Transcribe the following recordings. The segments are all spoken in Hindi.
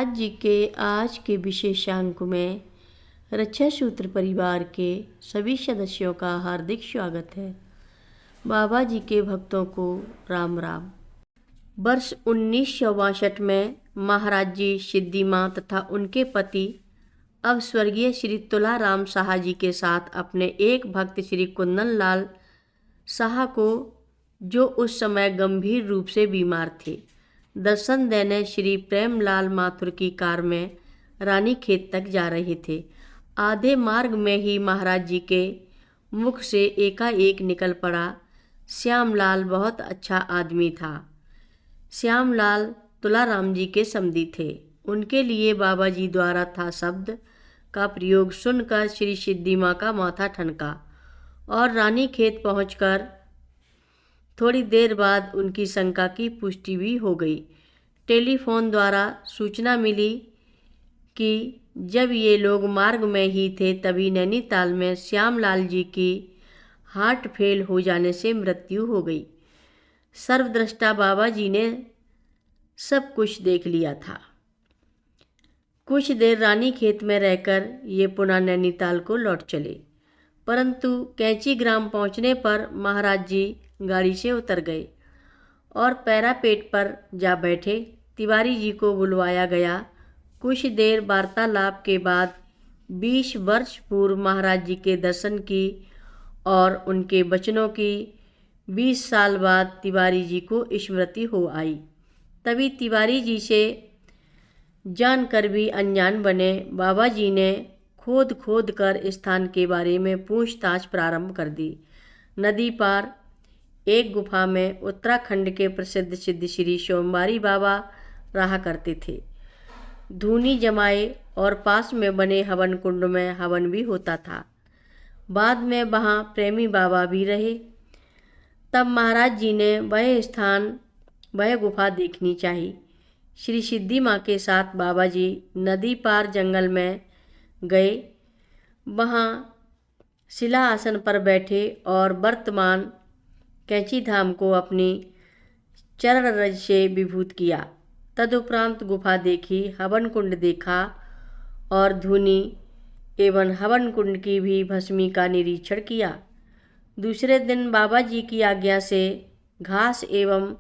महाराज जी के आज के विशेषांक में रक्षा सूत्र परिवार के सभी सदस्यों का हार्दिक स्वागत है। बाबा जी के भक्तों को राम राम। वर्ष 1962 में महाराज जी सिद्धि माँ तथा उनके पति अब स्वर्गीय श्री तुलाराम शाह जी के साथ अपने एक भक्त श्री कुंदन लाल शाह को, जो उस समय गंभीर रूप से बीमार थे, दर्शन देने श्री प्रेमलाल माथुर की कार में रानीखेत तक जा रहे थे। आधे मार्ग में ही महाराज जी के मुख से एकाएक निकल पड़ा, श्यामलाल बहुत अच्छा आदमी था। श्यामलाल तुलाराम जी के समधी थे। उनके लिए बाबा जी द्वारा था शब्द का प्रयोग सुनकर श्री सिद्धि माँ का माथा ठनका और रानीखेत पहुंचकर थोड़ी देर बाद उनकी शंका की पुष्टि भी हो गई। टेलीफोन द्वारा सूचना मिली कि जब ये लोग मार्ग में ही थे तभी नैनीताल में श्यामलाल जी की हार्ट फेल हो जाने से मृत्यु हो गई। सर्वद्रष्टा बाबा जी ने सब कुछ देख लिया था। कुछ देर रानीखेत में रहकर ये पुनः नैनीताल को लौट चले, परंतु कैंची ग्राम पहुंचने पर महाराज जी गाड़ी से उतर गए और पैरापेट पर जा बैठे। तिवारी जी को बुलवाया गया। कुछ देर वार्तालाप के बाद 20 वर्ष पूर्व महाराज जी के दर्शन की और उनके वचनों की 20 साल बाद तिवारी जी को स्मृति हो आई। तभी तिवारी जी से जानकर भी अनजान बने बाबा जी ने खोद खोद कर स्थान के बारे में पूछताछ प्रारंभ कर दी। नदी पार एक गुफा में उत्तराखंड के प्रसिद्ध सिद्ध श्री सोमवारी बाबा रहा करते थे। धूनी जमाए और पास में बने हवन कुंड में हवन भी होता था। बाद में वहाँ प्रेमी बाबा भी रहे। तब महाराज जी ने वह स्थान, वह गुफा देखनी चाहिए। श्री सिद्धि माँ के साथ बाबा जी नदी पार जंगल में गए। वहाँ शिला आसन पर बैठे और वर्तमान कैंची धाम को अपनी चरण रज से विभूत किया। तदुपरांत गुफा देखी, हवन कुंड देखा और धूनी एवं हवन कुंड की भी भस्मी का निरीक्षण किया। दूसरे दिन बाबा जी की आज्ञा से घास एवं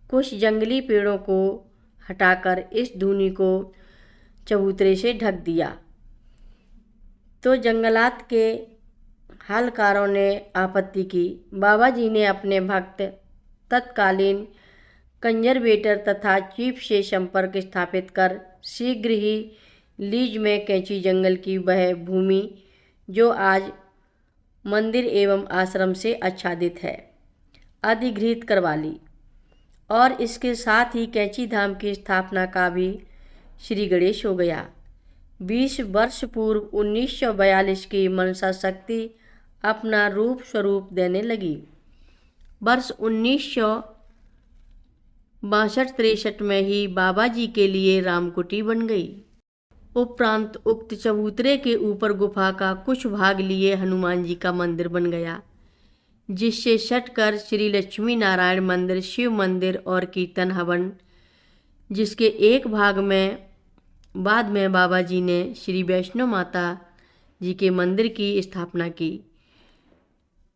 कुछ जंगली पेड़ों को हटाकर इस धूनी को चबूतरे से ढक दिया तो जंगलात के हालकारों ने आपत्ति की। बाबा जी ने अपने भक्त, तत्कालीन कंजरवेटर तथा चीफ से संपर्क स्थापित कर शीघ्र ही लीज में कैंची जंगल की वह भूमि, जो आज मंदिर एवं आश्रम से आच्छादित है, अधिगृहित करवा ली और इसके साथ ही कैंची धाम की स्थापना का भी श्री गणेश हो गया। 20 वर्ष पूर्व 1942 की मनसा शक्ति अपना रूप स्वरूप देने लगी। वर्ष 1962-63 में ही बाबा जी के लिए रामकुटी बन गई। उपरांत उक्त चबूतरे के ऊपर गुफा का कुछ भाग लिए हनुमान जी का मंदिर बन गया, जिससे सटकर श्री लक्ष्मी नारायण मंदिर, शिव मंदिर और कीर्तन हवन, जिसके एक भाग में बाद में बाबा जी ने श्री वैष्णो माता जी के मंदिर की स्थापना की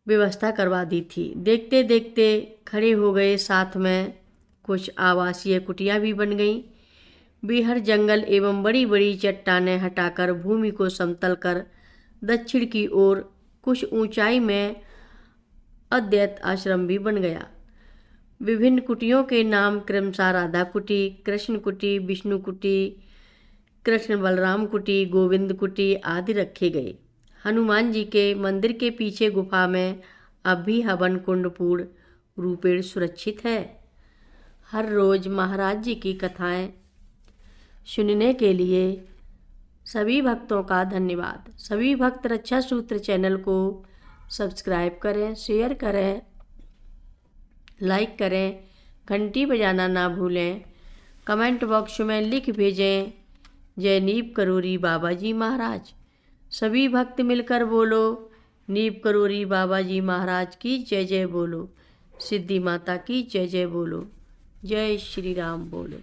व्यवस्था करवा दी थी। देखते देखते खड़े हो गए। साथ में कुछ आवासीय कुटिया भी बन गईं। बेहद जंगल एवं बड़ी बड़ी चट्टानें हटाकर भूमि को समतल कर दक्षिण की ओर कुछ ऊंचाई में अद्वैत आश्रम भी बन गया। विभिन्न कुटियों के नाम क्रमशः राधा कुटी, कृष्ण कुटी, विष्णु कुटी, कृष्ण बलराम कुटी, गोविंद कुटी आदि रखे गए। हनुमान जी के मंदिर के पीछे गुफा में अब भी हवन कुंड पूर्ण रूपेण सुरक्षित है। हर रोज महाराज जी की कथाएं सुनने के लिए सभी भक्तों का धन्यवाद। सभी भक्त रक्षा सूत्र चैनल को सब्सक्राइब करें, शेयर करें, लाइक करें, घंटी बजाना ना भूलें। कमेंट बॉक्स में लिख भेजें, जय नीप करोरी बाबा जी महाराज। सभी भक्त मिलकर बोलो, नीप करोरी बाबा जी महाराज की जय जय बोलो, सिद्धि माता की जय जय बोलो, जय श्री राम बोलो।